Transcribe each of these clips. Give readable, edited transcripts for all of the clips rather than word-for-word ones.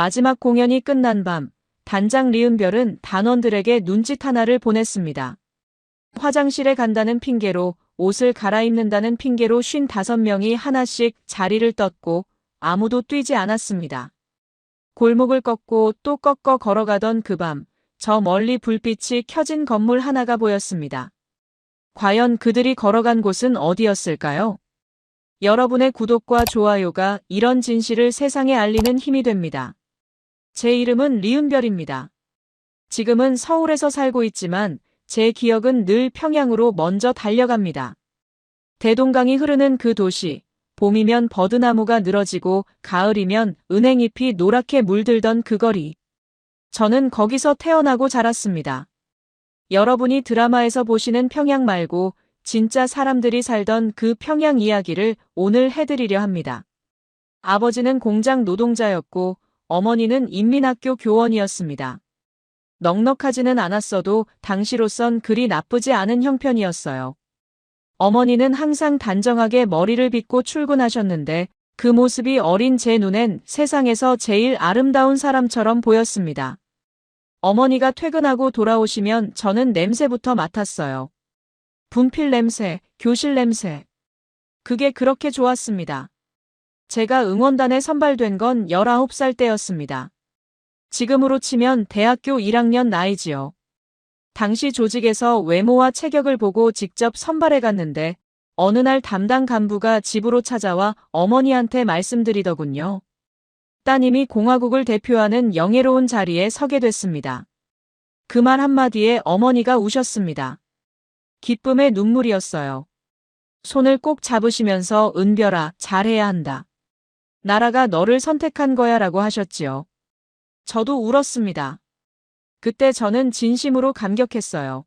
마지막 공연이 끝난 밤, 단장 리은별은 단원들에게 눈짓 하나를 보냈습니다. 화장실에 간다는 핑계로, 옷을 갈아입는다는 핑계로 55명이 하나씩 자리를 떴고 아무도 뛰지 않았습니다. 골목을 꺾고 또 꺾어 걸어가던 그 밤, 저 멀리 불빛이 켜진 건물 하나가 보였습니다. 과연 그들이 걸어간 곳은 어디였을까요? 여러분의 구독과 좋아요가 이런 진실을 세상에 알리는 힘이 됩니다. 제 이름은 리은별입니다. 지금은 서울에서 살고 있지만 제 기억은 늘 평양으로 먼저 달려갑니다. 대동강이 흐르는 그 도시, 봄이면 버드나무가 늘어지고 가을이면 은행잎이 노랗게 물들던 그 거리. 저는 거기서 태어나고 자랐습니다. 여러분이 드라마에서 보시는 평양 말고 진짜 사람들이 살던 그 평양 이야기를 오늘 해드리려 합니다. 아버지는 공장 노동자였고 어머니는 인민학교 교원이었습니다. 넉넉하지는 않았어도 당시로선 그리 나쁘지 않은 형편이었어요. 어머니는 항상 단정하게 머리를 빗고 출근하셨는데 그 모습이 어린 제 눈엔 세상에서 제일 아름다운 사람처럼 보였습니다. 어머니가 퇴근하고 돌아오시면 저는 냄새부터 맡았어요. 분필 냄새, 교실 냄새. 그게 그렇게 좋았습니다. 제가 응원단에 선발된 건 19살 때였습니다. 지금으로 치면 대학교 1학년 나이지요. 당시 조직에서 외모와 체격을 보고 직접 선발해 갔는데 어느 날 담당 간부가 집으로 찾아와 어머니한테 말씀드리더군요. 따님이 공화국을 대표하는 영예로운 자리에 서게 됐습니다. 그 말 한마디에 어머니가 우셨습니다. 기쁨의 눈물이었어요. 손을 꼭 잡으시면서 은별아, 잘해야 한다. 나라가 너를 선택한 거야 라고 하셨지요. 저도 울었습니다. 그때 저는 진심으로 감격했어요.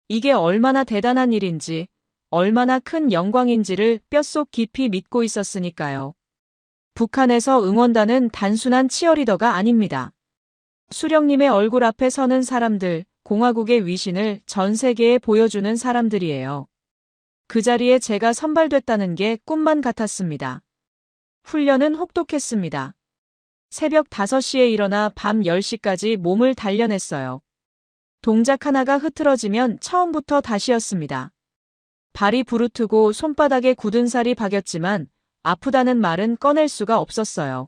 이게 얼마나 대단한 일인지, 얼마나 큰 영광인지를 뼛속 깊이 믿고 있었으니까요. 북한에서 응원단은 단순한 치어리더가 아닙니다. 수령님의 얼굴 앞에 서는 사람들, 공화국의 위신을 전 세계에 보여주는 사람들이에요. 그 자리에 제가 선발됐다는 게 꿈만 같았습니다. 훈련은 혹독했습니다. 새벽 5시에 일어나 밤 10시까지 몸을 단련했어요. 동작 하나가 흐트러지면 처음부터 다시였습니다. 발이 부르트고 손바닥에 굳은 살이 박였지만 아프다는 말은 꺼낼 수가 없었어요.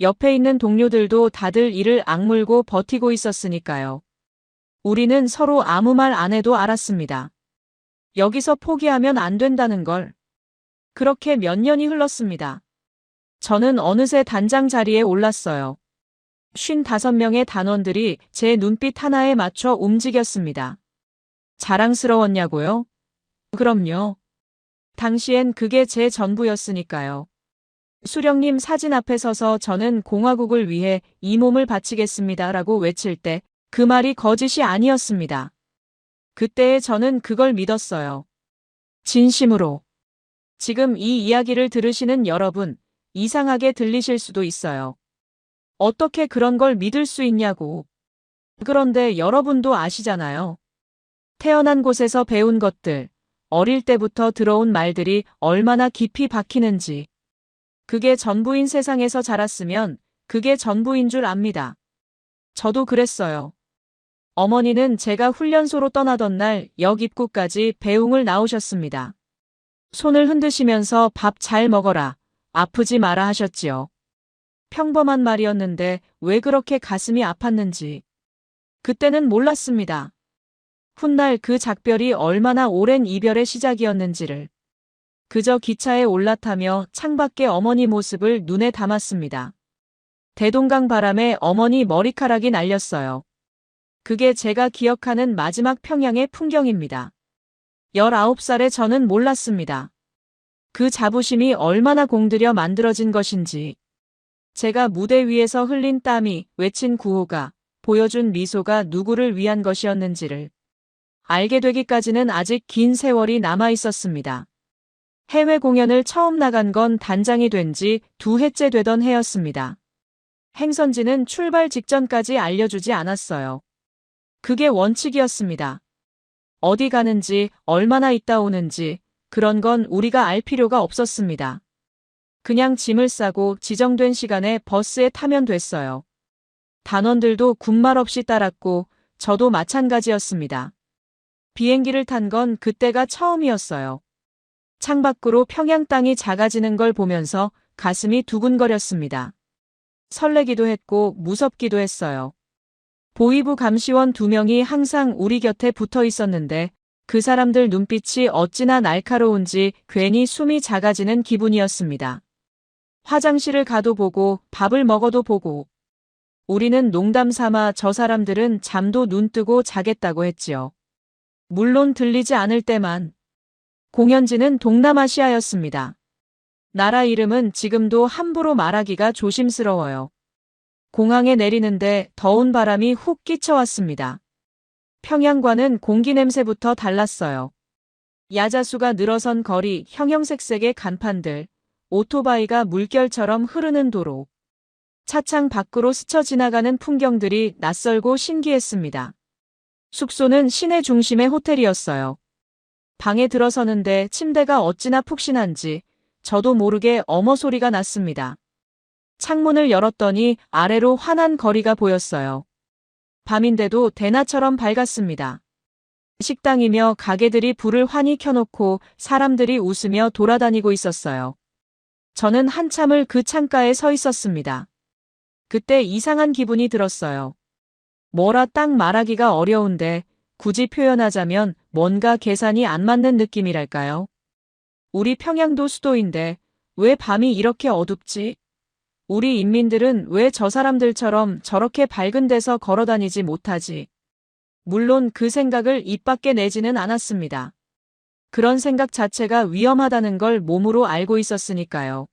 옆에 있는 동료들도 다들 이를 악물고 버티고 있었으니까요. 우리는 서로 아무 말 안 해도 알았습니다. 여기서 포기하면 안 된다는 걸. 그렇게 몇 년이 흘렀습니다. 저는 어느새 단장 자리에 올랐어요. 55명의 단원들이 제 눈빛 하나에 맞춰 움직였습니다. 자랑스러웠냐고요? 그럼요. 당시엔 그게 제 전부였으니까요. 수령님 사진 앞에 서서 저는 공화국을 위해 이 몸을 바치겠습니다 라고 외칠 때 그 말이 거짓이 아니었습니다. 그때의 저는 그걸 믿었어요. 진심으로. 지금 이 이야기를 들으시는 여러분, 이상하게 들리실 수도 있어요. 어떻게 그런 걸 믿을 수 있냐고. 그런데 여러분도 아시잖아요. 태어난 곳에서 배운 것들, 어릴 때부터 들어온 말들이 얼마나 깊이 박히는지. 그게 전부인 세상에서 자랐으면 그게 전부인 줄 압니다. 저도 그랬어요. 어머니는 제가 훈련소로 떠나던 날 역 입구까지 배웅을 나오셨습니다. 손을 흔드시면서 밥 잘 먹어라, 아프지 마라 하셨지요. 평범한 말이었는데 왜 그렇게 가슴이 아팠는지. 그때는 몰랐습니다. 훗날 그 작별이 얼마나 오랜 이별의 시작이었는지를. 그저 기차에 올라타며 창밖의 어머니 모습을 눈에 담았습니다. 대동강 바람에 어머니 머리카락이 날렸어요. 그게 제가 기억하는 마지막 평양의 풍경입니다. 19살의 저는 몰랐습니다. 그 자부심이 얼마나 공들여 만들어진 것인지. 제가 무대 위에서 흘린 땀이, 외친 구호가, 보여준 미소가 누구를 위한 것이었는지를 알게 되기까지는 아직 긴 세월이 남아 있었습니다. 해외 공연을 처음 나간 건 단장이 된 지 2해째 되던 해였습니다. 행선지는 출발 직전까지 알려주지 않았어요. 그게 원칙이었습니다. 어디 가는지, 얼마나 있다 오는지, 그런 건 우리가 알 필요가 없었습니다. 그냥 짐을 싸고 지정된 시간에 버스에 타면 됐어요. 단원들도 군말 없이 따랐고 저도 마찬가지였습니다. 비행기를 탄 건 그때가 처음이었어요. 창밖으로 평양 땅이 작아지는 걸 보면서 가슴이 두근거렸습니다. 설레기도 했고 무섭기도 했어요. 보위부 감시원 2명이 항상 우리 곁에 붙어 있었는데 그 사람들 눈빛이 어찌나 날카로운지 괜히 숨이 작아지는 기분이었습니다. 화장실을 가도 보고 밥을 먹어도 보고 우리는 농담 삼아 저 사람들은 잠도 눈 뜨고 자겠다고 했지요. 물론 들리지 않을 때만. 공연지는 동남아시아였습니다. 나라 이름은 지금도 함부로 말하기가 조심스러워요. 공항에 내리는데 더운 바람이 훅 끼쳐왔습니다. 평양과는 공기 냄새부터 달랐어요. 야자수가 늘어선 거리, 형형색색의 간판들, 오토바이가 물결처럼 흐르는 도로. 차창 밖으로 스쳐 지나가는 풍경들이 낯설고 신기했습니다. 숙소는 시내 중심의 호텔이었어요. 방에 들어서는데 침대가 어찌나 푹신한지 저도 모르게 어머 소리가 났습니다. 창문을 열었더니 아래로 환한 거리가 보였어요. 밤인데도 대낮처럼 밝았습니다. 식당이며 가게들이 불을 환히 켜놓고 사람들이 웃으며 돌아다니고 있었어요. 저는 한참을 그 창가에 서 있었습니다. 그때 이상한 기분이 들었어요. 뭐라 딱 말하기가 어려운데 굳이 표현하자면 뭔가 계산이 안 맞는 느낌이랄까요? 우리 평양도 수도인데 왜 밤이 이렇게 어둡지? 우리 인민들은 왜 저 사람들처럼 저렇게 밝은 데서 걸어다니지 못하지? 물론 그 생각을 입 밖에 내지는 않았습니다. 그런 생각 자체가 위험하다는 걸 몸으로 알고 있었으니까요.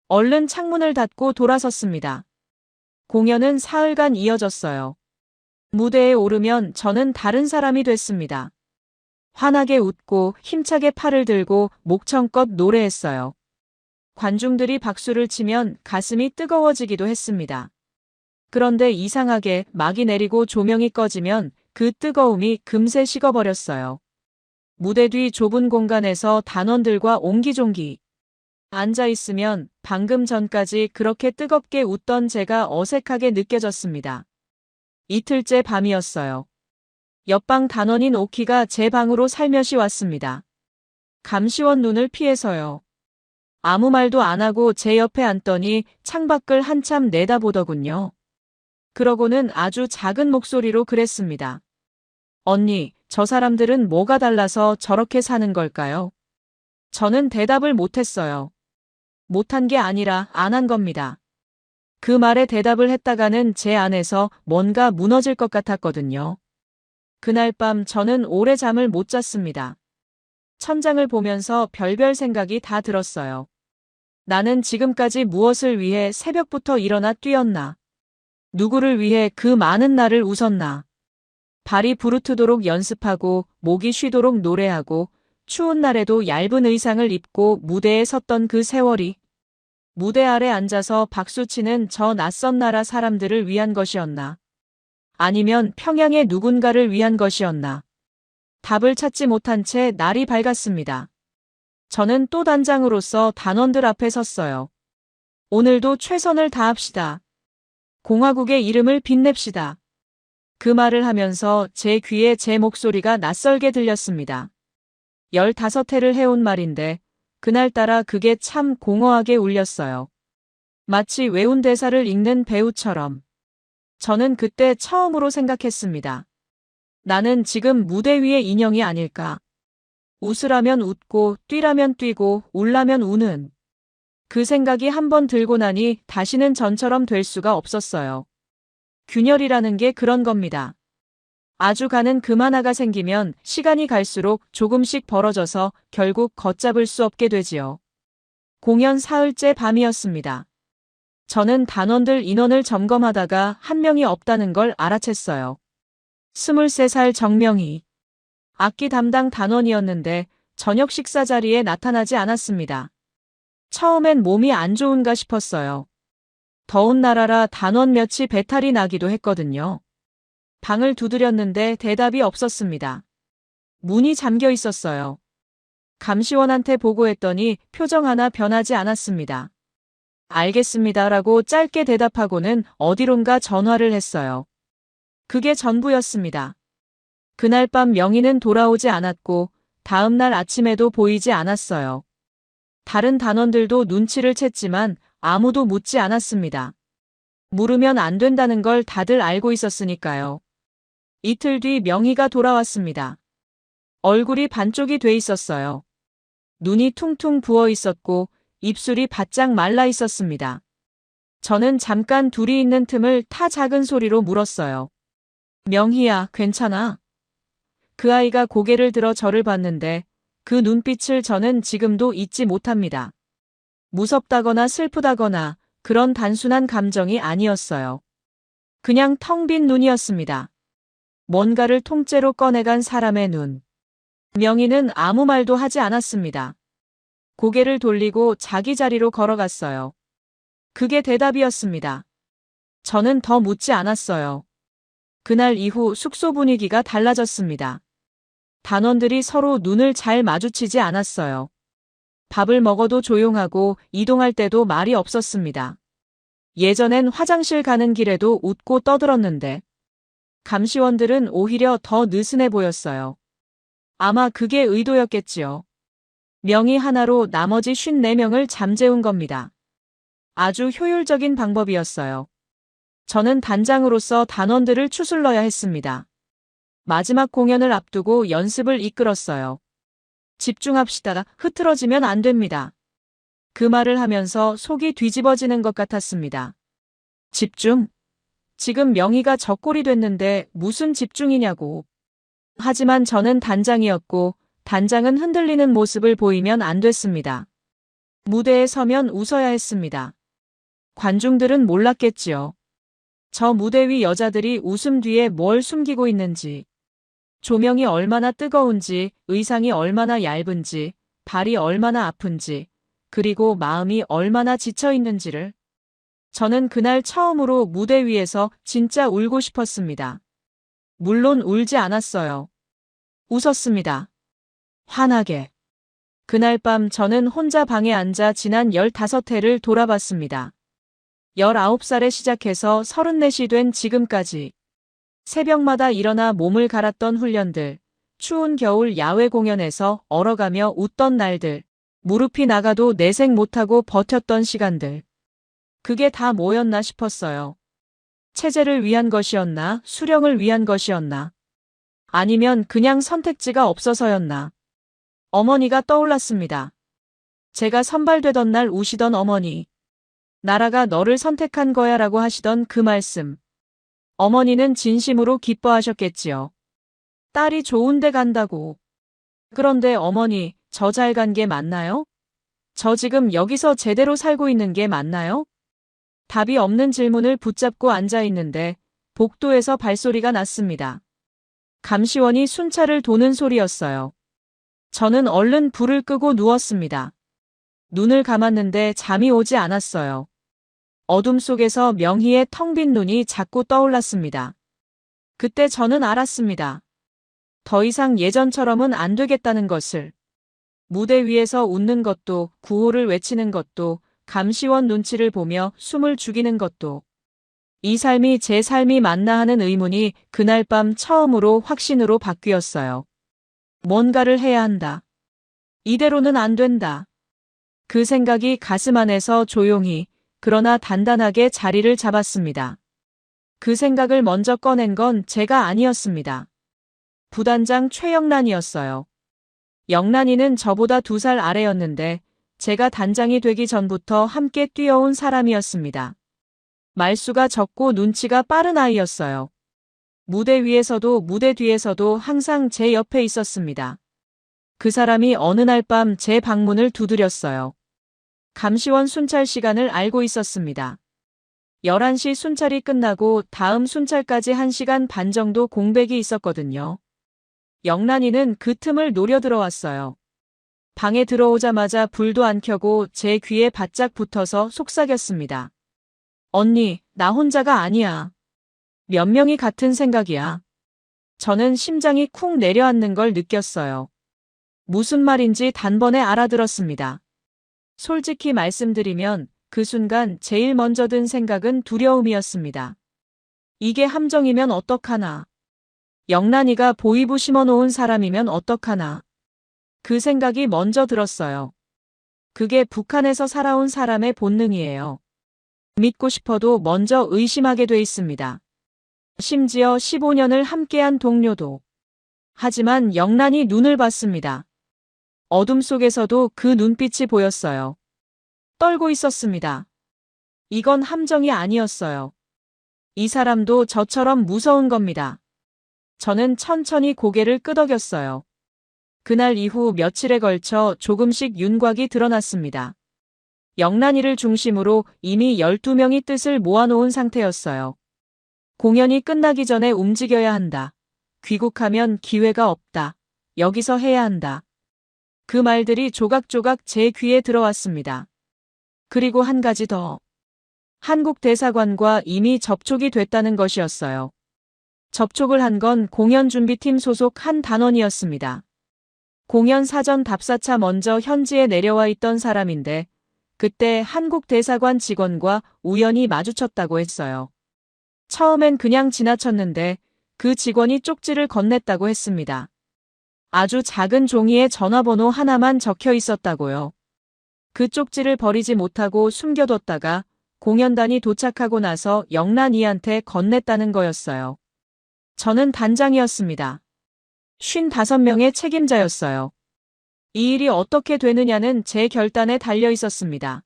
얼른 창문을 닫고 돌아섰습니다. 공연은 사흘간 이어졌어요. 무대에 오르면 저는 다른 사람이 됐습니다. 환하게 웃고 힘차게 팔을 들고 목청껏 노래했어요. 관중들이 박수를 치면 가슴이 뜨거워지기도 했습니다. 그런데 이상하게 막이 내리고 조명이 꺼지면 그 뜨거움이 금세 식어버렸어요. 무대 뒤 좁은 공간에서 단원들과 옹기종기 앉아있으면 방금 전까지 그렇게 뜨겁게 웃던 제가 어색하게 느껴졌습니다. 이틀째 밤이었어요. 옆방 단원인 오키가 제 방으로 살며시 왔습니다. 감시원 눈을 피해서요. 아무 말도 안 하고 제 옆에 앉더니 창밖을 한참 내다보더군요. 그러고는 아주 작은 목소리로 그랬습니다. 언니, 저 사람들은 뭐가 달라서 저렇게 사는 걸까요? 저는 대답을 못했어요. 못한 게 아니라 안 한 겁니다. 그 말에 대답을 했다가는 제 안에서 뭔가 무너질 것 같았거든요. 그날 밤 저는 오래 잠을 못 잤습니다. 천장을 보면서 별별 생각이 다 들었어요. 나는 지금까지 무엇을 위해 새벽부터 일어나 뛰었나? 누구를 위해 그 많은 날을 웃었나? 발이 부르트도록 연습하고 목이 쉬도록 노래하고 추운 날에도 얇은 의상을 입고 무대에 섰던 그 세월이 무대 아래 앉아서 박수치는 저 낯선 나라 사람들을 위한 것이었나? 아니면 평양의 누군가를 위한 것이었나? 답을 찾지 못한 채 날이 밝았습니다. 저는 또 단장으로서 단원들 앞에 섰어요. 오늘도 최선을 다합시다. 공화국의 이름을 빛냅시다. 그 말을 하면서 제 귀에 제 목소리가 낯설게 들렸습니다. 15회를 해온 말인데 그날따라 그게 참 공허하게 울렸어요. 마치 외운 대사를 읽는 배우처럼. 저는 그때 처음으로 생각했습니다. 나는 지금 무대 위의 인형이 아닐까. 웃으라면 웃고 뛰라면 뛰고 울라면 우는. 그 생각이 한번 들고 나니 다시는 전처럼 될 수가 없었어요. 균열이라는 게 그런 겁니다. 아주 가는 금 하나가 생기면 시간이 갈수록 조금씩 벌어져서 결국 걷잡을 수 없게 되지요. 공연 사흘째 밤이었습니다. 저는 단원들 인원을 점검하다가 한 명이 없다는 걸 알아챘어요. 23살 정명희. 악기 담당 단원이었는데 저녁 식사 자리에 나타나지 않았습니다. 처음엔 몸이 안 좋은가 싶었어요. 더운 나라라 단원 몇이 배탈이 나기도 했거든요. 방을 두드렸는데 대답이 없었습니다. 문이 잠겨 있었어요. 감시원한테 보고했더니 표정 하나 변하지 않았습니다. 알겠습니다라고 짧게 대답하고는 어디론가 전화를 했어요. 그게 전부였습니다. 그날 밤 명희는 돌아오지 않았고 다음 날 아침에도 보이지 않았어요. 다른 단원들도 눈치를 챘지만 아무도 묻지 않았습니다. 물으면 안 된다는 걸 다들 알고 있었으니까요. 이틀 뒤 명희가 돌아왔습니다. 얼굴이 반쪽이 돼 있었어요. 눈이 퉁퉁 부어 있었고 입술이 바짝 말라 있었습니다. 저는 잠깐 둘이 있는 틈을 타 작은 소리로 물었어요. 명희야, 괜찮아? 그 아이가 고개를 들어 저를 봤는데 그 눈빛을 저는 지금도 잊지 못합니다. 무섭다거나 슬프다거나 그런 단순한 감정이 아니었어요. 그냥 텅 빈 눈이었습니다. 뭔가를 통째로 꺼내간 사람의 눈. 명희는 아무 말도 하지 않았습니다. 고개를 돌리고 자기 자리로 걸어갔어요. 그게 대답이었습니다. 저는 더 묻지 않았어요. 그날 이후 숙소 분위기가 달라졌습니다. 단원들이 서로 눈을 잘 마주치지 않았어요. 밥을 먹어도 조용하고 이동할 때도 말이 없었습니다. 예전엔 화장실 가는 길에도 웃고 떠들었는데 감시원들은 오히려 더 느슨해 보였어요. 아마 그게 의도였겠지요. 명의 하나로 나머지 54명을 잠재운 겁니다. 아주 효율적인 방법이었어요. 저는 단장으로서 단원들을 추슬러야 했습니다. 마지막 공연을 앞두고 연습을 이끌었어요. 집중합시다. 흐트러지면 안 됩니다. 그 말을 하면서 속이 뒤집어지는 것 같았습니다. 집중? 지금 명희가 적골이 됐는데 무슨 집중이냐고. 하지만 저는 단장이었고 단장은 흔들리는 모습을 보이면 안 됐습니다. 무대에 서면 웃어야 했습니다. 관중들은 몰랐겠지요. 저 무대 위 여자들이 웃음 뒤에 뭘 숨기고 있는지, 조명이 얼마나 뜨거운지, 의상이 얼마나 얇은지, 발이 얼마나 아픈지, 그리고 마음이 얼마나 지쳐 있는지를. 저는 그날 처음으로 무대 위에서 진짜 울고 싶었습니다. 물론 울지 않았어요. 웃었습니다. 환하게. 그날 밤 저는 혼자 방에 앉아 지난 15회를 돌아봤습니다. 19살에 시작해서 34이 된 지금까지. 새벽마다 일어나 몸을 갈았던 훈련들, 추운 겨울 야외 공연에서 얼어가며 웃던 날들, 무릎이 나가도 내색 못하고 버텼던 시간들. 그게 다 뭐였나 싶었어요. 체제를 위한 것이었나, 수령을 위한 것이었나. 아니면 그냥 선택지가 없어서였나. 어머니가 떠올랐습니다. 제가 선발되던 날 우시던 어머니. 나라가 너를 선택한 거야 라고 하시던 그 말씀. 어머니는 진심으로 기뻐하셨겠지요. 딸이 좋은 데 간다고. 그런데 어머니, 저 잘 간 게 맞나요? 저 지금 여기서 제대로 살고 있는 게 맞나요? 답이 없는 질문을 붙잡고 앉아 있는데 복도에서 발소리가 났습니다. 감시원이 순찰을 도는 소리였어요. 저는 얼른 불을 끄고 누웠습니다. 눈을 감았는데 잠이 오지 않았어요. 어둠 속에서 명희의 텅 빈 눈이 자꾸 떠올랐습니다. 그때 저는 알았습니다. 더 이상 예전처럼은 안 되겠다는 것을. 무대 위에서 웃는 것도, 구호를 외치는 것도, 감시원 눈치를 보며 숨을 죽이는 것도. 이 삶이 제 삶이 맞나 하는 의문이 그날 밤 처음으로 확신으로 바뀌었어요. 뭔가를 해야 한다. 이대로는 안 된다. 그 생각이 가슴 안에서 조용히, 그러나 단단하게 자리를 잡았습니다. 그 생각을 먼저 꺼낸 건 제가 아니었습니다. 부단장 최영란이었어요. 영란이는 저보다 2살 아래였는데 제가 단장이 되기 전부터 함께 뛰어온 사람이었습니다. 말수가 적고 눈치가 빠른 아이였어요. 무대 위에서도 무대 뒤에서도 항상 제 옆에 있었습니다. 그 사람이 어느 날 밤 제 방문을 두드렸어요. 감시원 순찰 시간을 알고 있었습니다. 11시 순찰이 끝나고 다음 순찰까지 1시간 반 정도 공백이 있었거든요. 영란이는 그 틈을 노려 들어왔어요. 방에 들어오자마자 불도 안 켜고 제 귀에 바짝 붙어서 속삭였습니다. 언니, 나 혼자가 아니야. 몇 명이 같은 생각이야. 저는 심장이 쿵 내려앉는 걸 느꼈어요. 무슨 말인지 단번에 알아들었습니다. 솔직히 말씀드리면 그 순간 제일 먼저 든 생각은 두려움이었습니다. 이게 함정이면 어떡하나. 영란이가 보이부 심어놓은 사람이면 어떡하나. 그 생각이 먼저 들었어요. 그게 북한에서 살아온 사람의 본능이에요. 믿고 싶어도 먼저 의심하게 돼 있습니다. 심지어 15년을 함께한 동료도. 하지만 영란이 눈을 봤습니다. 어둠 속에서도 그 눈빛이 보였어요. 떨고 있었습니다. 이건 함정이 아니었어요. 이 사람도 저처럼 무서운 겁니다. 저는 천천히 고개를 끄덕였어요. 그날 이후 며칠에 걸쳐 조금씩 윤곽이 드러났습니다. 영란이를 중심으로 이미 12명이 뜻을 모아놓은 상태였어요. 공연이 끝나기 전에 움직여야 한다. 귀국하면 기회가 없다. 여기서 해야 한다. 그 말들이 조각조각 제 귀에 들어왔습니다. 그리고 한 가지 더. 한국 대사관과 이미 접촉이 됐다는 것이었어요. 접촉을 한 건 공연준비팀 소속 한 단원이었습니다. 공연 사전 답사차 먼저 현지에 내려와 있던 사람인데 그때 한국 대사관 직원과 우연히 마주쳤다고 했어요. 처음엔 그냥 지나쳤는데 그 직원이 쪽지를 건넸다고 했습니다. 아주 작은 종이에 전화번호 하나만 적혀 있었다고요. 그 쪽지를 버리지 못하고 숨겨뒀다가 공연단이 도착하고 나서 영란이한테 건넸다는 거였어요. 저는 단장이었습니다. 55명의 책임자였어요. 이 일이 어떻게 되느냐는 제 결단에 달려 있었습니다.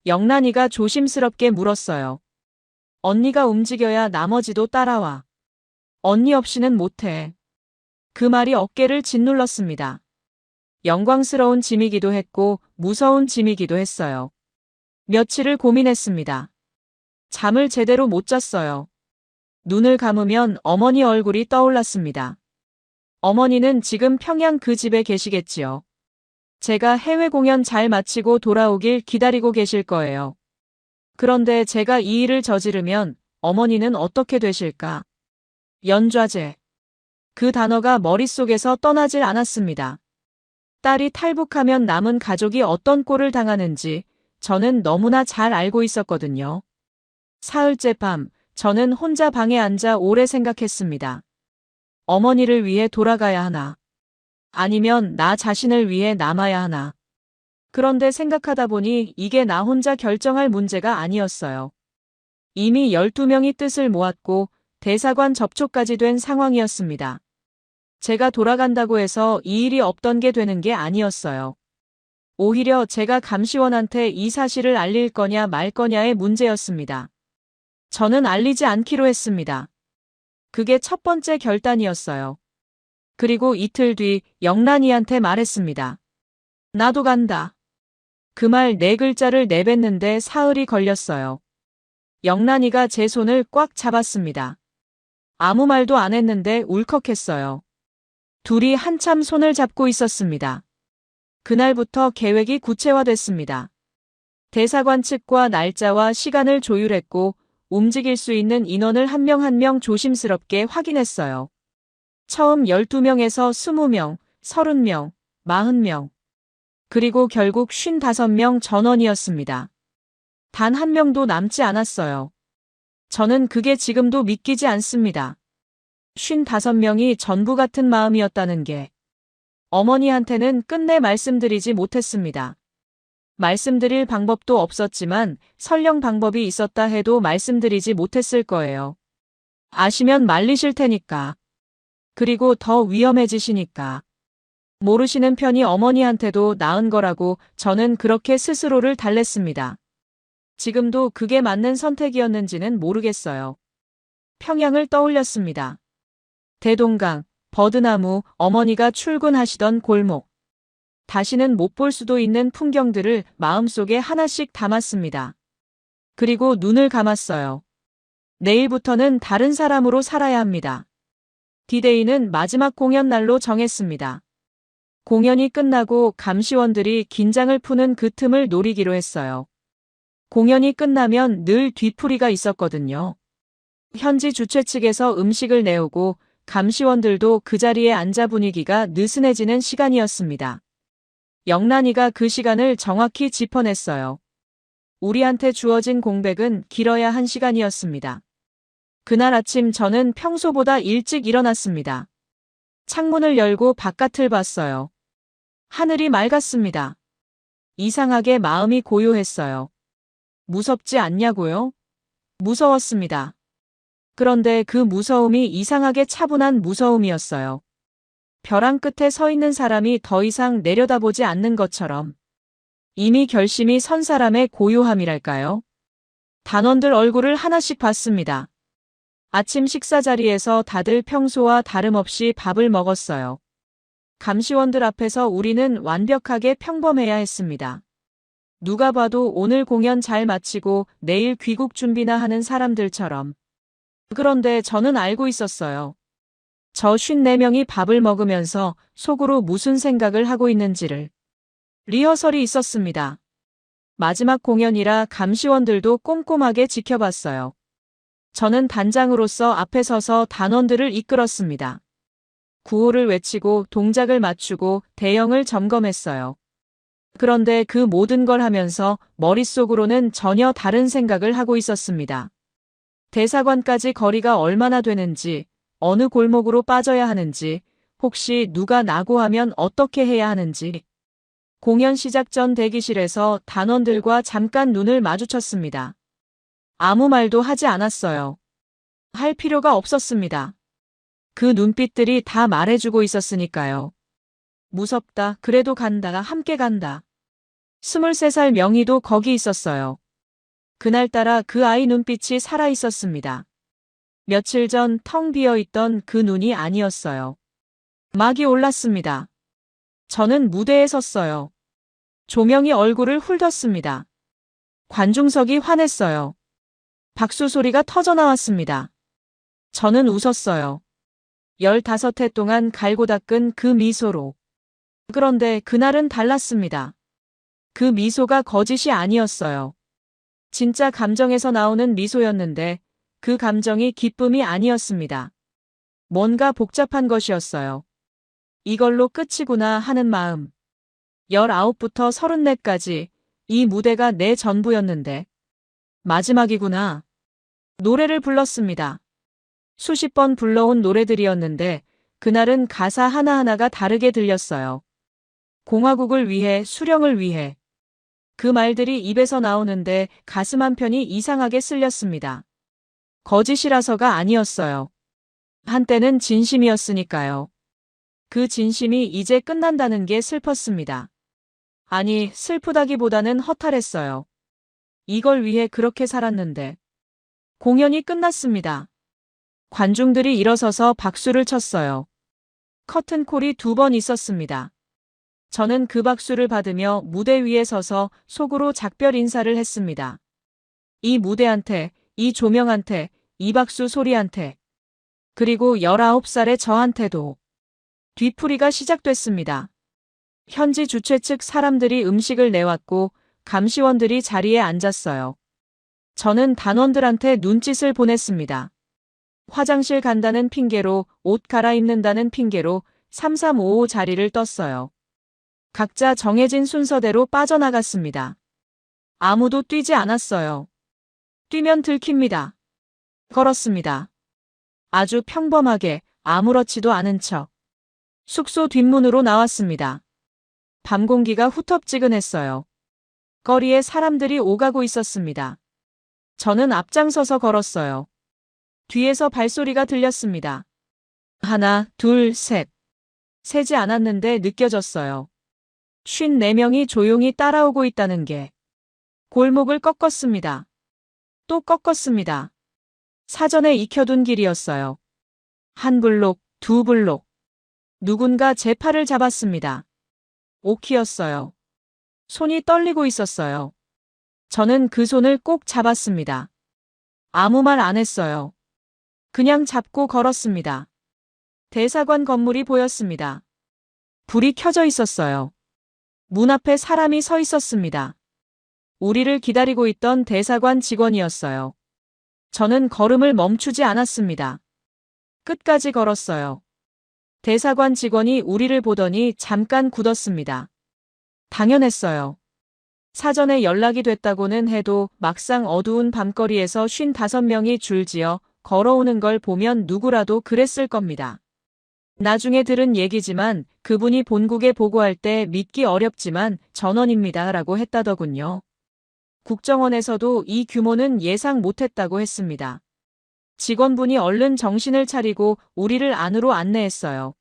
영란이가 조심스럽게 물었어요. 언니가 움직여야 나머지도 따라와. 언니 없이는 못해. 그 말이 어깨를 짓눌렀습니다. 영광스러운 짐이기도 했고 무서운 짐이기도 했어요. 며칠을 고민했습니다. 잠을 제대로 못 잤어요. 눈을 감으면 어머니 얼굴이 떠올랐습니다. 어머니는 지금 평양 그 집에 계시겠지요. 제가 해외 공연 잘 마치고 돌아오길 기다리고 계실 거예요. 그런데 제가 이 일을 저지르면 어머니는 어떻게 되실까? 연좌제. 그 단어가 머릿속에서 떠나질 않았습니다. 딸이 탈북하면 남은 가족이 어떤 꼴을 당하는지 저는 너무나 잘 알고 있었거든요. 사흘째 밤, 저는 혼자 방에 앉아 오래 생각했습니다. 어머니를 위해 돌아가야 하나? 아니면 나 자신을 위해 남아야 하나? 그런데 생각하다 보니 이게 나 혼자 결정할 문제가 아니었어요. 이미 12명이 뜻을 모았고 대사관 접촉까지 된 상황이었습니다. 제가 돌아간다고 해서 이 일이 없던 게 되는 게 아니었어요. 오히려 제가 감시원한테 이 사실을 알릴 거냐 말 거냐의 문제였습니다. 저는 알리지 않기로 했습니다. 그게 첫 번째 결단이었어요. 그리고 이틀 뒤 영란이한테 말했습니다. 나도 간다. 그 말 4글자를 내뱉는데 사흘이 걸렸어요. 영란이가 제 손을 꽉 잡았습니다. 아무 말도 안 했는데 울컥했어요. 둘이 한참 손을 잡고 있었습니다. 그날부터 계획이 구체화됐습니다. 대사관 측과 날짜와 시간을 조율했고 움직일 수 있는 인원을 한 명 한 명 조심스럽게 확인했어요. 처음 12명에서 20명, 30명, 40명, 그리고 결국 55명 전원이었습니다. 단 한 명도 남지 않았어요. 저는 그게 지금도 믿기지 않습니다. 55명이 전부 같은 마음이었다는 게. 어머니한테는 끝내 말씀드리지 못했습니다. 말씀드릴 방법도 없었지만 설령 방법이 있었다 해도 말씀드리지 못했을 거예요. 아시면 말리실 테니까. 그리고 더 위험해지시니까. 모르시는 편이 어머니한테도 나은 거라고 저는 그렇게 스스로를 달랬습니다. 지금도 그게 맞는 선택이었는지는 모르겠어요. 평양을 떠올렸습니다. 대동강, 버드나무, 어머니가 출근하시던 골목. 다시는 못 볼 수도 있는 풍경들을 마음속에 하나씩 담았습니다. 그리고 눈을 감았어요. 내일부터는 다른 사람으로 살아야 합니다. 디데이는 마지막 공연 날로 정했습니다. 공연이 끝나고 감시원들이 긴장을 푸는 그 틈을 노리기로 했어요. 공연이 끝나면 늘 뒤풀이가 있었거든요. 현지 주최 측에서 음식을 내오고 감시원들도 그 자리에 앉아 분위기가 느슨해지는 시간이었습니다. 영란이가 그 시간을 정확히 짚어냈어요. 우리한테 주어진 공백은 길어야 한 시간이었습니다. 그날 아침 저는 평소보다 일찍 일어났습니다. 창문을 열고 바깥을 봤어요. 하늘이 맑았습니다. 이상하게 마음이 고요했어요. 무섭지 않냐고요? 무서웠습니다. 그런데 그 무서움이 이상하게 차분한 무서움이었어요. 벼랑 끝에 서 있는 사람이 더 이상 내려다보지 않는 것처럼. 이미 결심이 선 사람의 고요함이랄까요? 단원들 얼굴을 하나씩 봤습니다. 아침 식사 자리에서 다들 평소와 다름없이 밥을 먹었어요. 감시원들 앞에서 우리는 완벽하게 평범해야 했습니다. 누가 봐도 오늘 공연 잘 마치고 내일 귀국 준비나 하는 사람들처럼. 그런데 저는 알고 있었어요. 저 54명이 밥을 먹으면서 속으로 무슨 생각을 하고 있는지를. 리허설이 있었습니다. 마지막 공연이라 감시원들도 꼼꼼하게 지켜봤어요. 저는 단장으로서 앞에 서서 단원들을 이끌었습니다. 구호를 외치고 동작을 맞추고 대형을 점검했어요. 그런데 그 모든 걸 하면서 머릿속으로는 전혀 다른 생각을 하고 있었습니다. 대사관까지 거리가 얼마나 되는지, 어느 골목으로 빠져야 하는지, 혹시 누가 낙오하면 어떻게 해야 하는지. 공연 시작 전 대기실에서 단원들과 잠깐 눈을 마주쳤습니다. 아무 말도 하지 않았어요. 할 필요가 없었습니다. 그 눈빛들이 다 말해주고 있었으니까요. 무섭다, 그래도 간다, 함께 간다. 23살 명희도 거기 있었어요. 그날따라 그 아이 눈빛이 살아있었습니다. 며칠 전 텅 비어있던 그 눈이 아니었어요. 막이 올랐습니다. 저는 무대에 섰어요. 조명이 얼굴을 훑었습니다. 관중석이 환했어요. 박수 소리가 터져나왔습니다. 저는 웃었어요. 15해 동안 갈고 닦은 그 미소로. 그런데 그날은 달랐습니다. 그 미소가 거짓이 아니었어요. 진짜 감정에서 나오는 미소였는데 그 감정이 기쁨이 아니었습니다. 뭔가 복잡한 것이었어요. 이걸로 끝이구나 하는 마음. 19부터 34까지 이 무대가 내 전부였는데 마지막이구나. 노래를 불렀습니다. 수십 번 불러온 노래들이었는데 그날은 가사 하나하나가 다르게 들렸어요. 공화국을 위해, 수령을 위해. 그 말들이 입에서 나오는데 가슴 한편이 이상하게 쓸렸습니다. 거짓이라서가 아니었어요. 한때는 진심이었으니까요. 그 진심이 이제 끝난다는 게 슬펐습니다. 아니, 슬프다기보다는 허탈했어요. 이걸 위해 그렇게 살았는데. 공연이 끝났습니다. 관중들이 일어서서 박수를 쳤어요. 커튼콜이 2번 있었습니다. 저는 그 박수를 받으며 무대 위에 서서 속으로 작별 인사를 했습니다. 이 무대한테, 이 조명한테, 이 박수 소리한테. 그리고 19살의 저한테도. 뒤풀이가 시작됐습니다. 현지 주최 측 사람들이 음식을 내왔고 감시원들이 자리에 앉았어요. 저는 단원들한테 눈짓을 보냈습니다. 화장실 간다는 핑계로, 옷 갈아입는다는 핑계로 3355 자리를 떴어요. 각자 정해진 순서대로 빠져나갔습니다. 아무도 뛰지 않았어요. 뛰면 들킵니다. 걸었습니다. 아주 평범하게 아무렇지도 않은 척. 숙소 뒷문으로 나왔습니다. 밤 공기가 후텁지근했어요. 거리에 사람들이 오가고 있었습니다. 저는 앞장서서 걸었어요. 뒤에서 발소리가 들렸습니다. 하나, 둘, 셋. 세지 않았는데 느껴졌어요. 54명이 조용히 따라오고 있다는 게. 골목을 꺾었습니다. 또 꺾었습니다. 사전에 익혀둔 길이었어요. 한 블록, 2블록. 누군가 제 팔을 잡았습니다. 오키였어요. 손이 떨리고 있었어요. 저는 그 손을 꼭 잡았습니다. 아무 말 안 했어요. 그냥 잡고 걸었습니다. 대사관 건물이 보였습니다. 불이 켜져 있었어요. 문 앞에 사람이 서 있었습니다. 우리를 기다리고 있던 대사관 직원이었어요. 저는 걸음을 멈추지 않았습니다. 끝까지 걸었어요. 대사관 직원이 우리를 보더니 잠깐 굳었습니다. 당연했어요. 사전에 연락이 됐다고는 해도 막상 어두운 밤거리에서 55명이 줄지어 걸어오는 걸 보면 누구라도 그랬을 겁니다. 나중에 들은 얘기지만 그분이 본국에 보고할 때 믿기 어렵지만 전원입니다 라고 했다더군요. 국정원에서도 이 규모는 예상 못했다고 했습니다. 직원분이 얼른 정신을 차리고 우리를 안으로 안내했어요.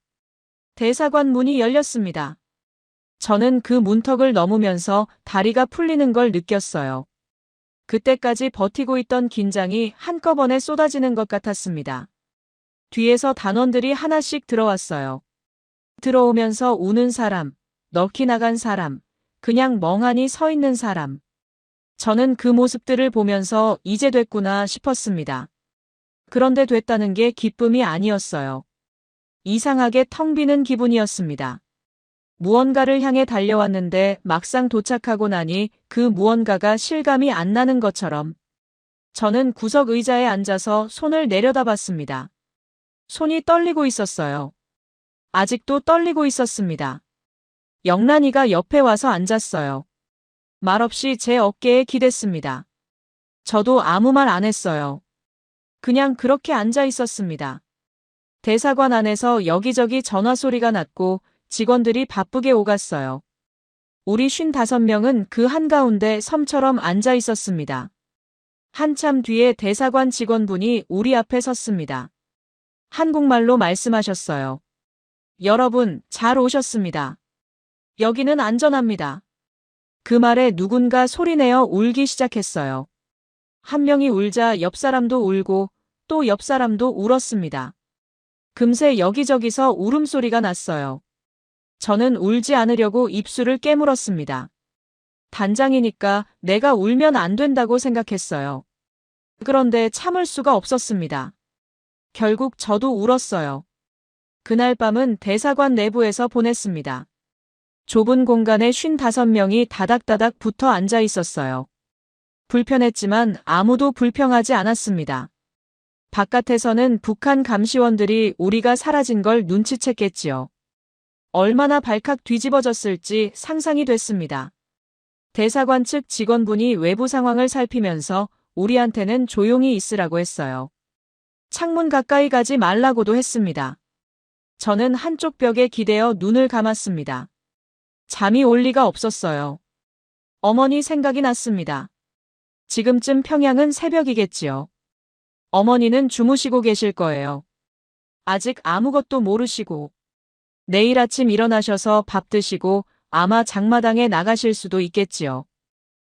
대사관 문이 열렸습니다. 저는 그 문턱을 넘으면서 다리가 풀리는 걸 느꼈어요. 그때까지 버티고 있던 긴장이 한꺼번에 쏟아지는 것 같았습니다. 뒤에서 단원들이 하나씩 들어왔어요. 들어오면서 우는 사람, 넋이 나간 사람, 그냥 멍하니 서 있는 사람. 저는 그 모습들을 보면서 이제 됐구나 싶었습니다. 그런데 됐다는 게 기쁨이 아니었어요. 이상하게 텅 비는 기분이었습니다. 무언가를 향해 달려왔는데 막상 도착하고 나니 그 무언가가 실감이 안 나는 것처럼. 저는 구석 의자에 앉아서 손을 내려다봤습니다. 손이 떨리고 있었어요. 아직도 떨리고 있었습니다. 영란이가 옆에 와서 앉았어요. 말없이 제 어깨에 기댔습니다. 저도 아무 말 안 했어요. 그냥 그렇게 앉아 있었습니다. 대사관 안에서 여기저기 전화 소리가 났고 직원들이 바쁘게 오갔어요. 우리 55명은 그 한가운데 섬처럼 앉아 있었습니다. 한참 뒤에 대사관 직원분이 우리 앞에 섰습니다. 한국말로 말씀하셨어요. 여러분, 잘 오셨습니다. 여기는 안전합니다. 그 말에 누군가 소리내어 울기 시작했어요. 한 명이 울자 옆 사람도 울고 또 옆 사람도 울었습니다. 금세 여기저기서 울음소리가 났어요. 저는 울지 않으려고 입술을 깨물었습니다. 단장이니까 내가 울면 안 된다고 생각했어요. 그런데 참을 수가 없었습니다. 결국 저도 울었어요. 그날 밤은 대사관 내부에서 보냈습니다. 좁은 공간에 55명이 다닥다닥 붙어 앉아 있었어요. 불편했지만 아무도 불평하지 않았습니다. 바깥에서는 북한 감시원들이 우리가 사라진 걸 눈치챘겠지요. 얼마나 발칵 뒤집어졌을지 상상이 됐습니다. 대사관 측 직원분이 외부 상황을 살피면서 우리한테는 조용히 있으라고 했어요. 창문 가까이 가지 말라고도 했습니다. 저는 한쪽 벽에 기대어 눈을 감았습니다. 잠이 올 리가 없었어요. 어머니 생각이 났습니다. 지금쯤 평양은 새벽이겠지요. 어머니는 주무시고 계실 거예요. 아직 아무것도 모르시고. 내일 아침 일어나셔서 밥 드시고 아마 장마당에 나가실 수도 있겠지요.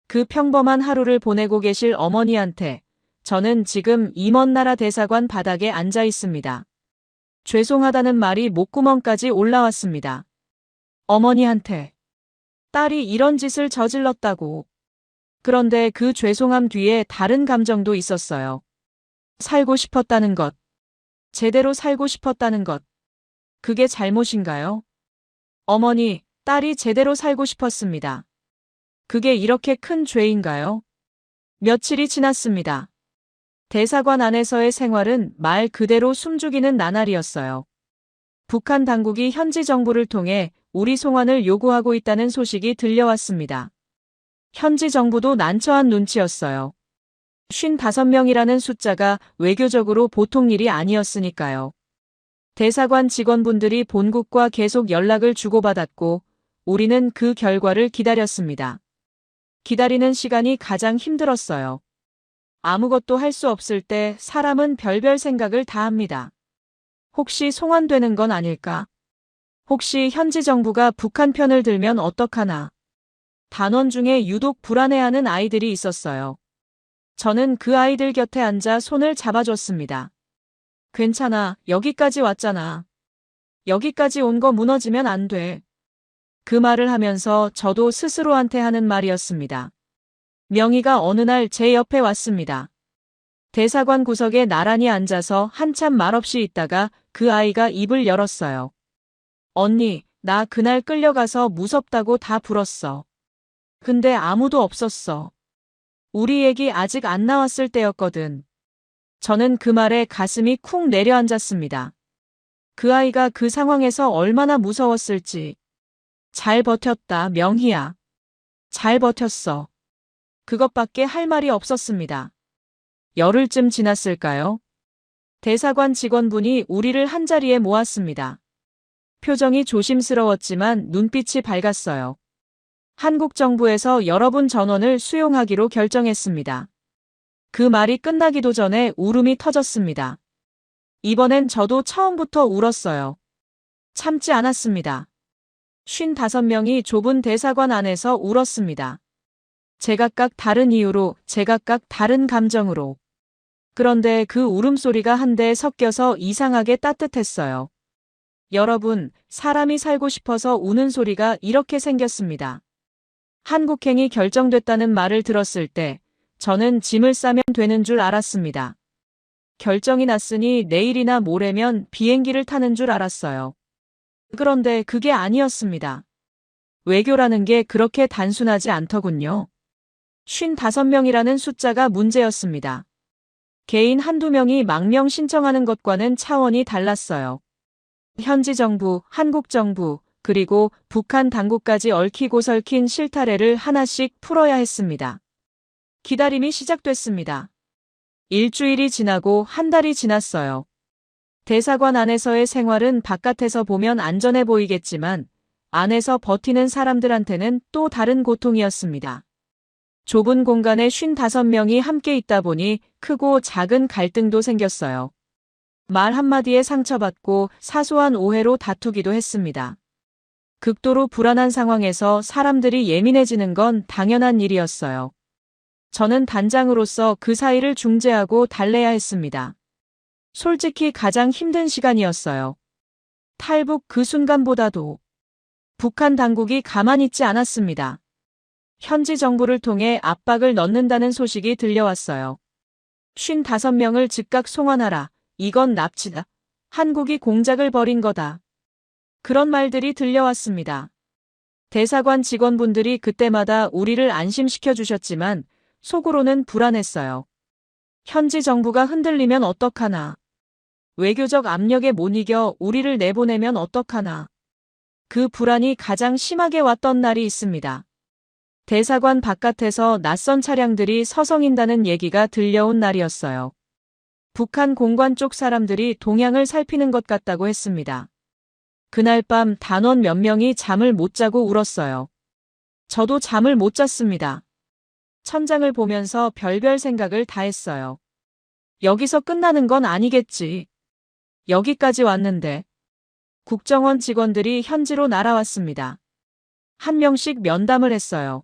그 평범한 하루를 보내고 계실 어머니한테 저는 지금 이 먼 나라 대사관 바닥에 앉아 있습니다. 죄송하다는 말이 목구멍까지 올라왔습니다. 어머니한테 딸이 이런 짓을 저질렀다고. 그런데 그 죄송함 뒤에 다른 감정도 있었어요. 살고 싶었다는 것. 제대로 살고 싶었다는 것. 그게 잘못인가요? 어머니, 딸이 제대로 살고 싶었습니다. 그게 이렇게 큰 죄인가요? 며칠이 지났습니다. 대사관 안에서의 생활은 말 그대로 숨죽이는 나날이었어요. 북한 당국이 현지 정부를 통해 우리 송환을 요구하고 있다는 소식이 들려왔습니다. 현지 정부도 난처한 눈치였어요. 55명이라는 숫자가 외교적으로 보통 일이 아니었으니까요. 대사관 직원분들이 본국과 계속 연락을 주고받았고 우리는 그 결과를 기다렸습니다. 기다리는 시간이 가장 힘들었어요. 아무것도 할 수 없을 때 사람은 별별 생각을 다 합니다. 혹시 송환되는 건 아닐까? 혹시 현지 정부가 북한 편을 들면 어떡하나? 단원 중에 유독 불안해하는 아이들이 있었어요. 저는 그 아이들 곁에 앉아 손을 잡아줬습니다. 괜찮아, 여기까지 왔잖아. 여기까지 온 거 무너지면 안 돼. 그 말을 하면서 저도 스스로한테 하는 말이었습니다. 명희가 어느 날 제 옆에 왔습니다. 대사관 구석에 나란히 앉아서 한참 말없이 있다가 그 아이가 입을 열었어요. 언니, 나 그날 끌려가서 무섭다고 다 불었어. 근데 아무도 없었어. 우리 얘기 아직 안 나왔을 때였거든. 저는 그 말에 가슴이 쿵 내려앉았습니다. 그 아이가 그 상황에서 얼마나 무서웠을지. 잘 버텼다, 명희야. 잘 버텼어. 그것밖에 할 말이 없었습니다. 열흘쯤 지났을까요? 대사관 직원분이 우리를 한자리에 모았습니다. 표정이 조심스러웠지만 눈빛이 밝았어요. 한국 정부에서 여러분 전원을 수용하기로 결정했습니다. 그 말이 끝나기도 전에 울음이 터졌습니다. 이번엔 저도 처음부터 울었어요. 참지 않았습니다. 55명이 좁은 대사관 안에서 울었습니다. 제각각 다른 이유로, 제각각 다른 감정으로. 그런데 그 울음소리가 한데 섞여서 이상하게 따뜻했어요. 여러분, 사람이 살고 싶어서 우는 소리가 이렇게 생겼습니다. 한국행이 결정됐다는 말을 들었을 때 저는 짐을 싸면 되는 줄 알았습니다. 결정이 났으니 내일이나 모레면 비행기를 타는 줄 알았어요. 그런데 그게 아니었습니다. 외교라는 게 그렇게 단순하지 않더군요. 55명이라는 숫자가 문제였습니다. 개인 한두 명이 망명 신청하는 것과는 차원이 달랐어요. 현지 정부, 한국 정부, 그리고 북한 당국까지 얽히고 설킨 실타래를 하나씩 풀어야 했습니다. 기다림이 시작됐습니다. 일주일이 지나고 한 달이 지났어요. 대사관 안에서의 생활은 바깥에서 보면 안전해 보이겠지만 안에서 버티는 사람들한테는 또 다른 고통이었습니다. 좁은 공간에 55명이 함께 있다 보니 크고 작은 갈등도 생겼어요. 말 한마디에 상처받고 사소한 오해로 다투기도 했습니다. 극도로 불안한 상황에서 사람들이 예민해지는 건 당연한 일이었어요. 저는 단장으로서 그 사이를 중재하고 달래야 했습니다. 솔직히 가장 힘든 시간이었어요. 탈북 그 순간보다도 북한 당국이 가만히 있지 않았습니다. 현지 정부를 통해 압박을 넣는다는 소식이 들려왔어요. 55명을 즉각 송환하라. 이건 납치다. 한국이 공작을 벌인 거다. 그런 말들이 들려왔습니다. 대사관 직원분들이 그때마다 우리를 안심시켜 주셨지만 속으로는 불안했어요. 현지 정부가 흔들리면 어떡하나. 외교적 압력에 못 이겨 우리를 내보내면 어떡하나. 그 불안이 가장 심하게 왔던 날이 있습니다. 대사관 바깥에서 낯선 차량들이 서성인다는 얘기가 들려온 날이었어요. 북한 공관 쪽 사람들이 동향을 살피는 것 같다고 했습니다. 그날 밤 단원 몇 명이 잠을 못 자고 울었어요. 저도 잠을 못 잤습니다. 천장을 보면서 별별 생각을 다 했어요. 여기서 끝나는 건 아니겠지. 여기까지 왔는데. 국정원 직원들이 현지로 날아왔습니다. 한 명씩 면담을 했어요.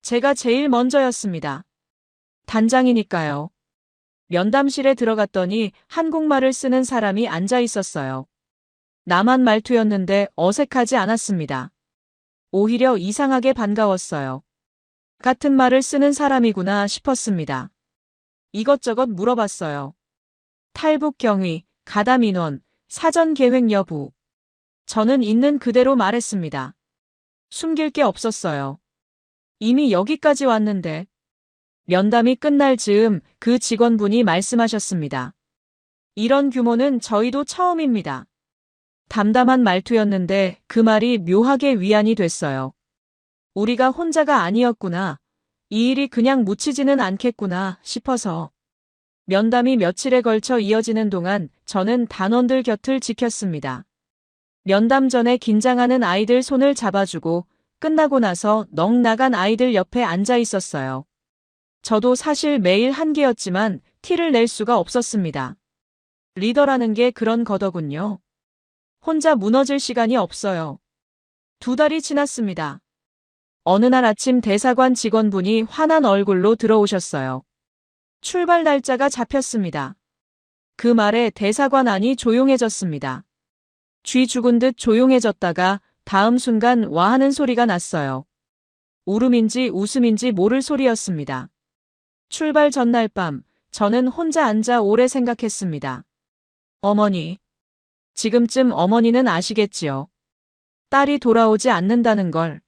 제가 제일 먼저였습니다. 단장이니까요. 면담실에 들어갔더니 한국말을 쓰는 사람이 앉아 있었어요. 남한 말투였는데 어색하지 않았습니다. 오히려 이상하게 반가웠어요. 같은 말을 쓰는 사람이구나 싶었습니다. 이것저것 물어봤어요. 탈북 경위, 가담 인원, 사전 계획 여부. 저는 있는 그대로 말했습니다. 숨길 게 없었어요. 이미 여기까지 왔는데. 면담이 끝날 즈음 그 직원분이 말씀하셨습니다. 이런 규모는 저희도 처음입니다. 담담한 말투였는데 그 말이 묘하게 위안이 됐어요. 우리가 혼자가 아니었구나. 이 일이 그냥 묻히지는 않겠구나 싶어서. 면담이 며칠에 걸쳐 이어지는 동안 저는 단원들 곁을 지켰습니다. 면담 전에 긴장하는 아이들 손을 잡아주고 끝나고 나서 넋 나간 아이들 옆에 앉아 있었어요. 저도 사실 매일 한계였지만 티를 낼 수가 없었습니다. 리더라는 게 그런 거더군요. 혼자 무너질 시간이 없어요. 2달이 지났습니다. 어느 날 아침 대사관 직원분이 화난 얼굴로 들어오셨어요. 출발 날짜가 잡혔습니다. 그 말에 대사관 안이 조용해졌습니다. 쥐 죽은 듯 조용해졌다가 다음 순간 와 하는 소리가 났어요. 울음인지 웃음인지 모를 소리였습니다. 출발 전날 밤 저는 혼자 앉아 오래 생각했습니다. 어머니. 지금쯤 어머니는 아시겠지요. 딸이 돌아오지 않는다는 걸.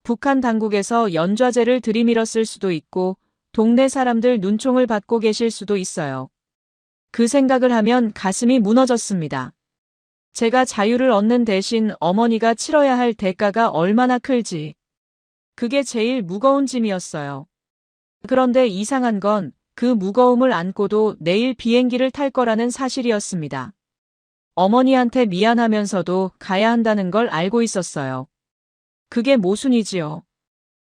북한 당국에서 연좌제를 들이밀었을 수도 있고 동네 사람들 눈총을 받고 계실 수도 있어요. 그 생각을 하면 가슴이 무너졌습니다. 제가 자유를 얻는 대신 어머니가 치러야 할 대가가 얼마나 클지. 그게 제일 무거운 짐이었어요. 그런데 이상한 건 그 무거움을 안고도 내일 비행기를 탈 거라는 사실이었습니다. 어머니한테 미안하면서도 가야 한다는 걸 알고 있었어요. 그게 모순이지요.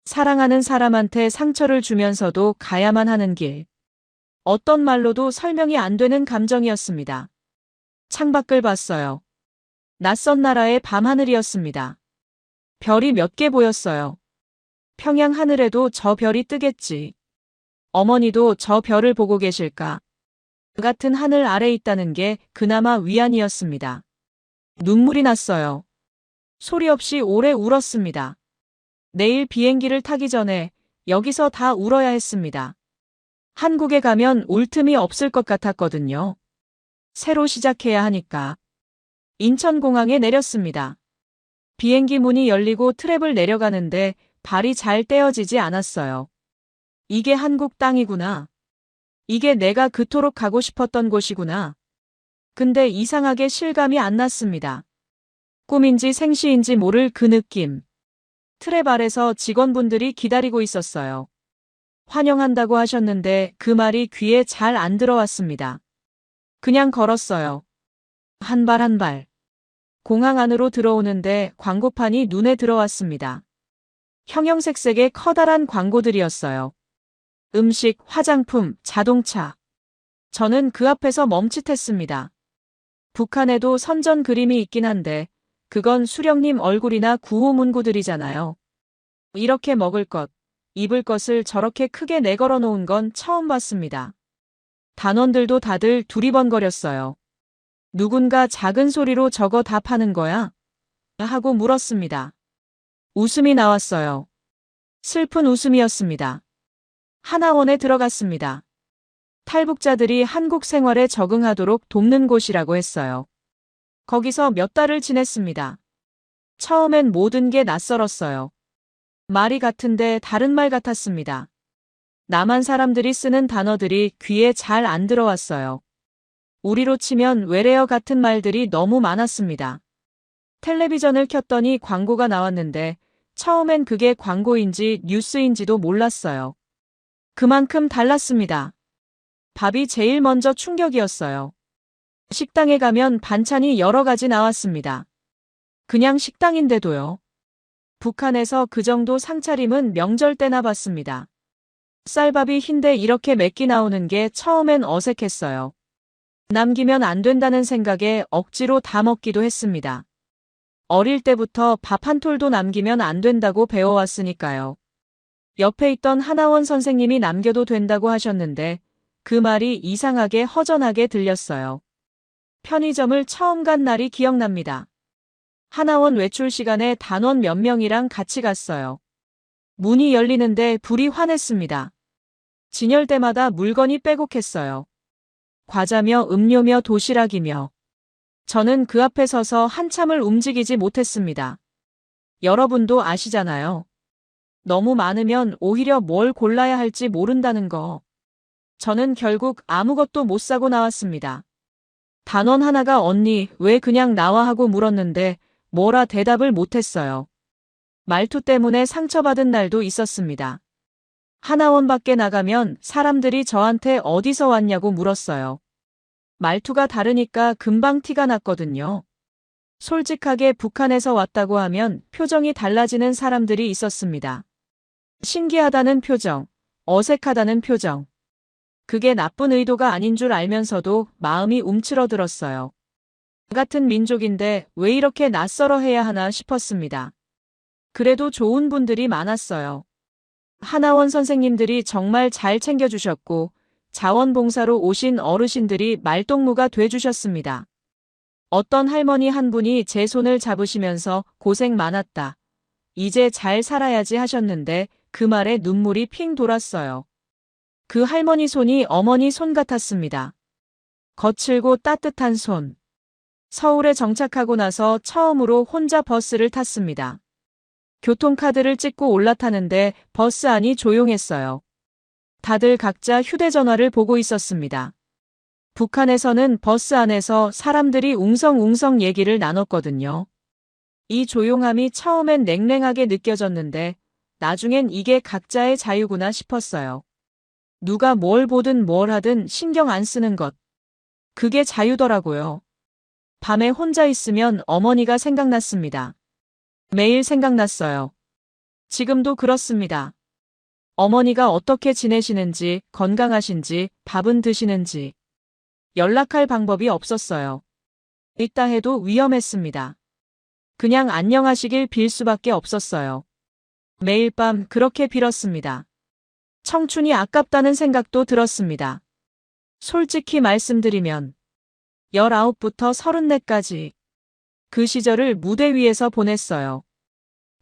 사랑하는 사람한테 상처를 주면서도 가야만 하는 길. 어떤 말로도 설명이 안 되는 감정이었습니다. 창밖을 봤어요. 낯선 나라의 밤하늘이었습니다. 별이 몇 개 보였어요. 평양 하늘에도 저 별이 뜨겠지. 어머니도 저 별을 보고 계실까? 그 같은 하늘 아래 있다는 게 그나마 위안이었습니다. 눈물이 났어요. 소리 없이 오래 울었습니다. 내일 비행기를 타기 전에 여기서 다 울어야 했습니다. 한국에 가면 울 틈이 없을 것 같았거든요. 새로 시작해야 하니까. 인천공항에 내렸습니다. 비행기 문이 열리고 트랩을 내려가는데 발이 잘 떼어지지 않았어요. 이게 한국 땅이구나. 이게 내가 그토록 가고 싶었던 곳이구나. 근데 이상하게 실감이 안 났습니다. 꿈인지 생시인지 모를 그 느낌. 트랩 아래서 직원분들이 기다리고 있었어요. 환영한다고 하셨는데 그 말이 귀에 잘 안 들어왔습니다. 그냥 걸었어요. 한 발 한 발. 공항 안으로 들어오는데 광고판이 눈에 들어왔습니다. 형형색색의 커다란 광고들이었어요. 음식, 화장품, 자동차. 저는 그 앞에서 멈칫했습니다. 북한에도 선전 그림이 있긴 한데 그건 수령님 얼굴이나 구호 문구들이잖아요. 이렇게 먹을 것, 입을 것을 저렇게 크게 내걸어 놓은 건 처음 봤습니다. 단원들도 다들 두리번거렸어요. 누군가 작은 소리로 저거 다 파는 거야? 하고 물었습니다. 웃음이 나왔어요. 슬픈 웃음이었습니다. 하나원에 들어갔습니다. 탈북자들이 한국 생활에 적응하도록 돕는 곳이라고 했어요. 거기서 몇 달을 지냈습니다. 처음엔 모든 게 낯설었어요. 말이 같은데 다른 말 같았습니다. 남한 사람들이 쓰는 단어들이 귀에 잘 안 들어왔어요. 우리로 치면 외래어 같은 말들이 너무 많았습니다. 텔레비전을 켰더니 광고가 나왔는데 처음엔 그게 광고인지 뉴스인지도 몰랐어요. 그만큼 달랐습니다. 밥이 제일 먼저 충격이었어요. 식당에 가면 반찬이 여러 가지 나왔습니다. 그냥 식당인데도요. 북한에서 그 정도 상차림은 명절 때나 봤습니다. 쌀밥이 흰데 이렇게 맵기 나오는 게 처음엔 어색했어요. 남기면 안 된다는 생각에 억지로 다 먹기도 했습니다. 어릴 때부터 밥 한 톨도 남기면 안 된다고 배워왔으니까요. 옆에 있던 하나원 선생님이 남겨도 된다고 하셨는데 그 말이 이상하게 허전하게 들렸어요. 편의점을 처음 간 날이 기억납니다. 하나원 외출 시간에 단원 몇 명이랑 같이 갔어요. 문이 열리는데 불이 환했습니다. 진열대마다 물건이 빼곡했어요. 과자며 음료며 도시락이며. 저는 그 앞에 서서 한참을 움직이지 못했습니다. 여러분도 아시잖아요. 너무 많으면 오히려 뭘 골라야 할지 모른다는 거. 저는 결국 아무것도 못 사고 나왔습니다. 단원 하나가 언니 왜 그냥 나와 하고 물었는데 뭐라 대답을 못했어요. 말투 때문에 상처받은 날도 있었습니다. 하나원 밖에 나가면 사람들이 저한테 어디서 왔냐고 물었어요. 말투가 다르니까 금방 티가 났거든요. 솔직하게 북한에서 왔다고 하면 표정이 달라지는 사람들이 있었습니다. 신기하다는 표정, 어색하다는 표정. 그게 나쁜 의도가 아닌 줄 알면서도 마음이 움츠러들었어요. 같은 민족인데 왜 이렇게 낯설어 해야 하나 싶었습니다. 그래도 좋은 분들이 많았어요. 하나원 선생님들이 정말 잘 챙겨주셨고 자원봉사로 오신 어르신들이 말동무가 돼주셨습니다. 어떤 할머니 한 분이 제 손을 잡으시면서 고생 많았다. 이제 잘 살아야지 하셨는데 그 말에 눈물이 핑 돌았어요. 그 할머니 손이 어머니 손 같았습니다. 거칠고 따뜻한 손. 서울에 정착하고 나서 처음으로 혼자 버스를 탔습니다. 교통카드를 찍고 올라타는데 버스 안이 조용했어요. 다들 각자 휴대전화를 보고 있었습니다. 북한에서는 버스 안에서 사람들이 웅성웅성 얘기를 나눴거든요. 이 조용함이 처음엔 냉랭하게 느껴졌는데 나중엔 이게 각자의 자유구나 싶었어요. 누가 뭘 보든 뭘 하든 신경 안 쓰는 것. 그게 자유더라고요. 밤에 혼자 있으면 어머니가 생각났습니다. 매일 생각났어요. 지금도 그렇습니다. 어머니가 어떻게 지내시는지, 건강하신지, 밥은 드시는지. 연락할 방법이 없었어요. 있다 해도 위험했습니다. 그냥 안녕하시길 빌 수밖에 없었어요. 매일 밤 그렇게 빌었습니다. 청춘이 아깝다는 생각도 들었습니다. 솔직히 말씀드리면 19부터 34까지 그 시절을 무대 위에서 보냈어요.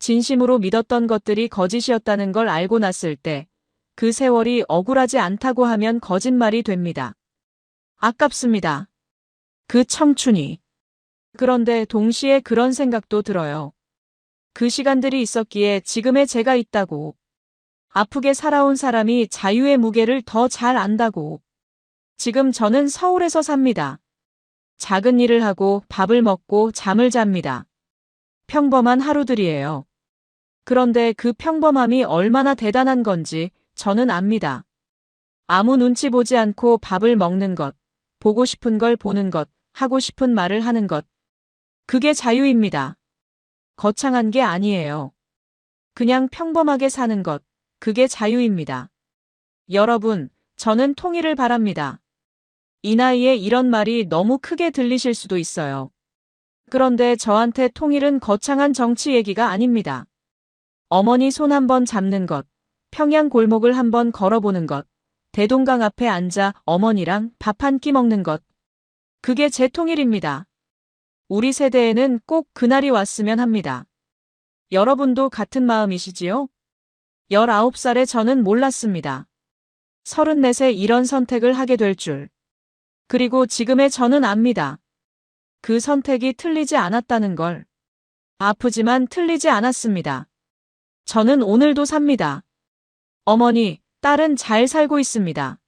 진심으로 믿었던 것들이 거짓이었다는 걸 알고 났을 때 그 세월이 억울하지 않다고 하면 거짓말이 됩니다. 아깝습니다. 그 청춘이. 그런데 동시에 그런 생각도 들어요. 그 시간들이 있었기에 지금의 제가 있다고. 아프게 살아온 사람이 자유의 무게를 더 잘 안다고. 지금 저는 서울에서 삽니다. 작은 일을 하고 밥을 먹고 잠을 잡니다. 평범한 하루들이에요. 그런데 그 평범함이 얼마나 대단한 건지 저는 압니다. 아무 눈치 보지 않고 밥을 먹는 것, 보고 싶은 걸 보는 것, 하고 싶은 말을 하는 것. 그게 자유입니다. 거창한 게 아니에요. 그냥 평범하게 사는 것, 그게 자유입니다. 여러분, 저는 통일을 바랍니다. 이 나이에 이런 말이 너무 크게 들리실 수도 있어요. 그런데 저한테 통일은 거창한 정치 얘기가 아닙니다. 어머니 손 한번 잡는 것, 평양 골목을 한번 걸어보는 것, 대동강 앞에 앉아 어머니랑 밥 한 끼 먹는 것. 그게 제 통일입니다. 우리 세대에는 꼭 그날이 왔으면 합니다. 여러분도 같은 마음이시지요? 19살에 저는 몰랐습니다. 34세 이런 선택을 하게 될 줄. 그리고 지금의 저는 압니다. 그 선택이 틀리지 않았다는 걸. 아프지만 틀리지 않았습니다. 저는 오늘도 삽니다. 어머니, 딸은 잘 살고 있습니다.